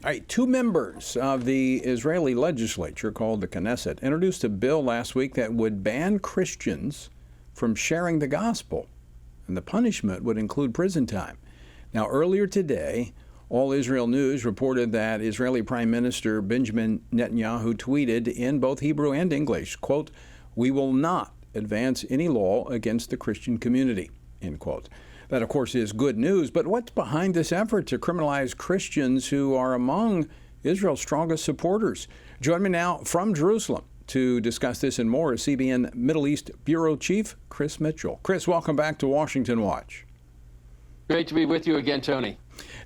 All right, two members of the Israeli legislature, called the Knesset, introduced a bill last week that would ban Christians from sharing the gospel, and the punishment would include prison time. Now, earlier today, All Israel News reported that Israeli Prime Minister Benjamin Netanyahu tweeted in both Hebrew and English, quote, "We will not advance any law against the Christian community," end quote. That, of course, is good news, but what's behind this effort to criminalize Christians who are among Israel's strongest supporters? Join me now from Jerusalem to discuss this and more is CBN Middle East Bureau Chief Chris Mitchell. Chris, welcome back to Washington Watch. Great to be with you again, Tony.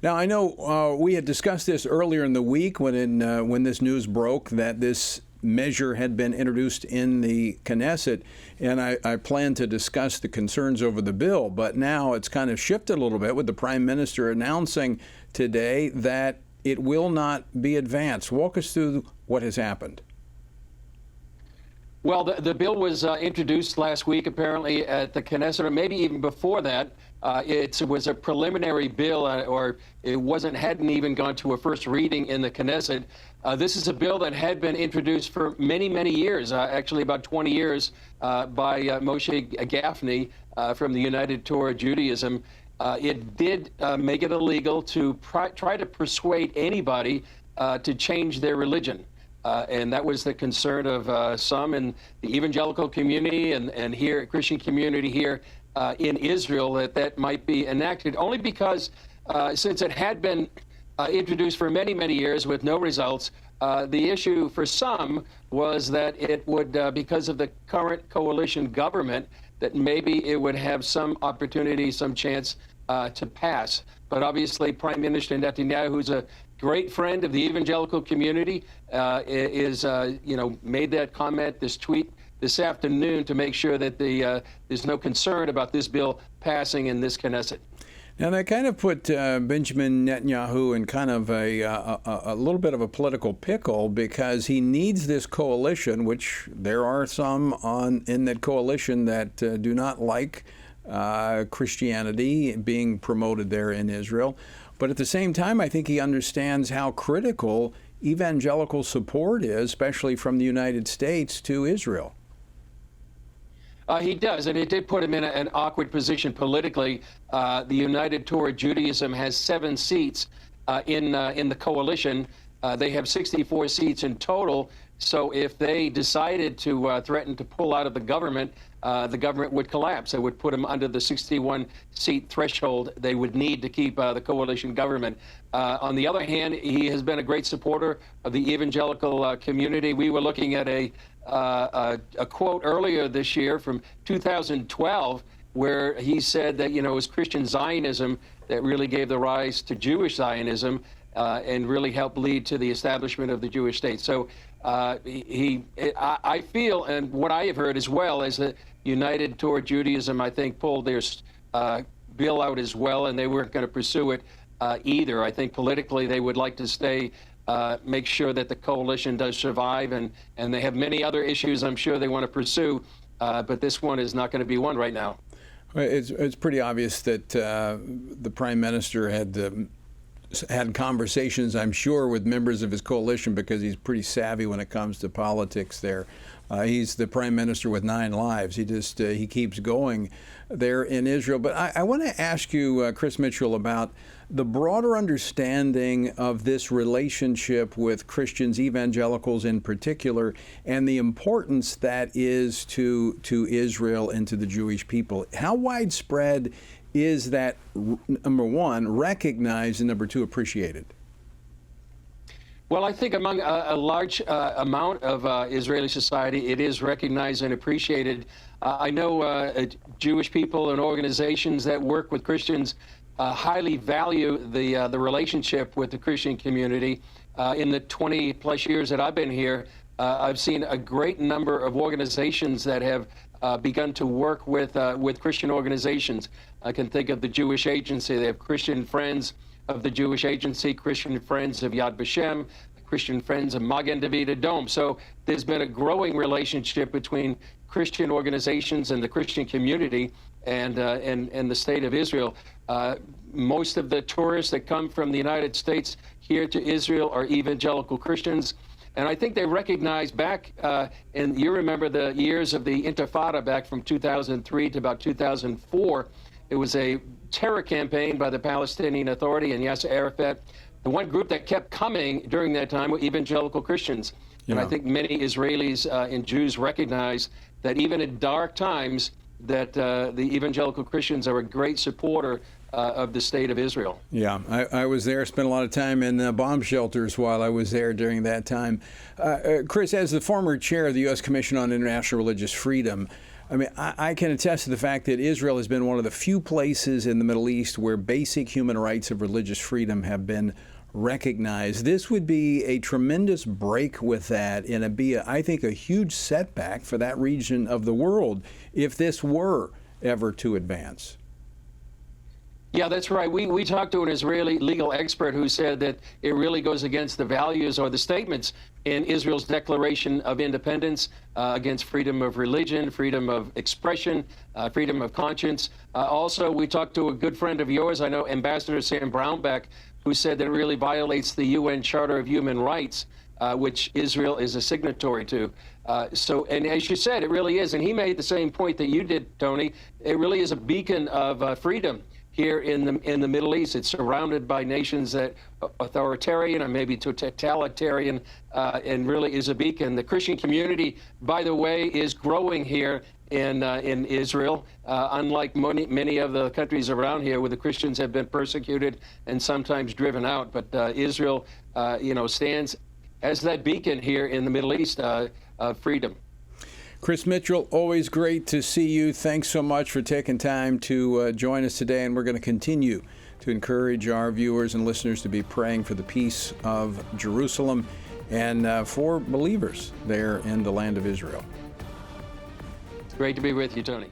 Now, I know we had discussed this earlier in the week when this news broke that this measure had been introduced in the Knesset, and I plan to discuss the concerns over the bill, but now it's kind of shifted a little bit with the Prime Minister announcing today that it will not be advanced. Walk us through what has happened. Well, the bill was introduced last week, apparently, at the Knesset, or maybe even before that. It was a preliminary bill, or it hadn't even gone to a first reading in the Knesset. This is a bill that had been introduced for many, many years, actually about 20 years, by Moshe Gafni from the United Torah Judaism. It did make it illegal to try to persuade anybody to change their religion. And that was the concern of some in the evangelical community and here, Christian community here in Israel, that might be enacted, only because since it had been introduced for many, many years with no results, the issue for some was that it would, because of the current coalition government, that maybe it would have some opportunity, some chance to pass. But obviously, Prime Minister Netanyahu, who's a great friend of the evangelical community, made that comment, this tweet this afternoon to make sure that there's no concern about this bill passing in this Knesset. Now, that kind of put Benjamin Netanyahu in kind of a little bit of a political pickle, because he needs this coalition, which there are some in that coalition that do not like Christianity being promoted there in Israel. But at the same time, I think he understands how critical evangelical support is, especially from the United States, to Israel. He does, and it did put him in an awkward position politically. The United Torah Judaism has 7 seats in the coalition. They have 64 seats in total. So if they decided to threaten to pull out of the government would collapse. It would put them under the 61-seat threshold they would need to keep the coalition government. On the other hand, he has been a great supporter of the evangelical community. We were looking at a quote earlier this year from 2012 where he said that, it was Christian Zionism that really gave the rise to Jewish Zionism and really helped lead to the establishment of the Jewish state. So I feel, and what I have heard as well, is that United Torah Judaism, I think, pulled their bill out as well, and they weren't going to pursue it either. I think politically they would like to stay, make sure that the coalition does survive, and they have many other issues I'm sure they want to pursue, but this one is not going to be one right now. It's pretty obvious that the Prime Minister had conversations, I'm sure, with members of his coalition, because he's pretty savvy when it comes to politics there. He's the Prime Minister with 9 lives. He keeps going there in Israel. But I want to ask you, Chris Mitchell, about the broader understanding of this relationship with Christians, evangelicals in particular, and the importance that is to Israel and to the Jewish people. How widespread is that, number one, recognized, and number 2, appreciated? Well, I think among a large amount of Israeli society, it is recognized and appreciated. I know Jewish people and organizations that work with Christians highly value the relationship with the Christian community. In the 20-plus years that I've been here, I've seen a great number of organizations that have begun to work with Christian organizations. I can think of the Jewish Agency. They have Christian Friends of the Jewish Agency, Christian Friends of Yad Vashem, Christian Friends of Magen David Adom. So there's been a growing relationship between Christian organizations and the Christian community and the state of Israel. Most of the tourists that come from the United States here to Israel are evangelical Christians. And I think they recognize back, and you remember the years of the Intifada back from 2003 to about 2004. It was a terror campaign by the Palestinian Authority and Yasser Arafat. The one group that kept coming during that time were evangelical Christians. And I think many Israelis and Jews recognize that even in dark times, that the evangelical Christians are a great supporter of the state of Israel. Yeah, I was there, spent a lot of time in bomb shelters while I was there during that time. Chris, as the former chair of the U.S. Commission on International Religious Freedom, I mean, I can attest to the fact that Israel has been one of the few places in the Middle East where basic human rights of religious freedom have been recognized. This would be a tremendous break with that, and it'd be, I think, a huge setback for that region of the world if this were ever to advance. Yeah, that's right. We talked to an Israeli legal expert who said that it really goes against the values or the statements in Israel's Declaration of Independence against freedom of religion, freedom of expression, freedom of conscience. Also, we talked to a good friend of yours, I know, Ambassador Sam Brownback, who said that it really violates the UN Charter of Human Rights, which Israel is a signatory to. And as you said, it really is. And he made the same point that you did, Tony. It really is a beacon of freedom here in the Middle East. It's surrounded by nations that are authoritarian or maybe totalitarian, and really is a beacon. The Christian community, by the way, is growing here in Israel, unlike many of the countries around here where the Christians have been persecuted and sometimes driven out. But Israel, stands as that beacon here in the Middle East of freedom. Chris Mitchell, always great to see you. Thanks so much for taking time to join us today, and we're going to continue to encourage our viewers and listeners to be praying for the peace of Jerusalem and for believers there in the land of Israel. Great to be with you, Tony.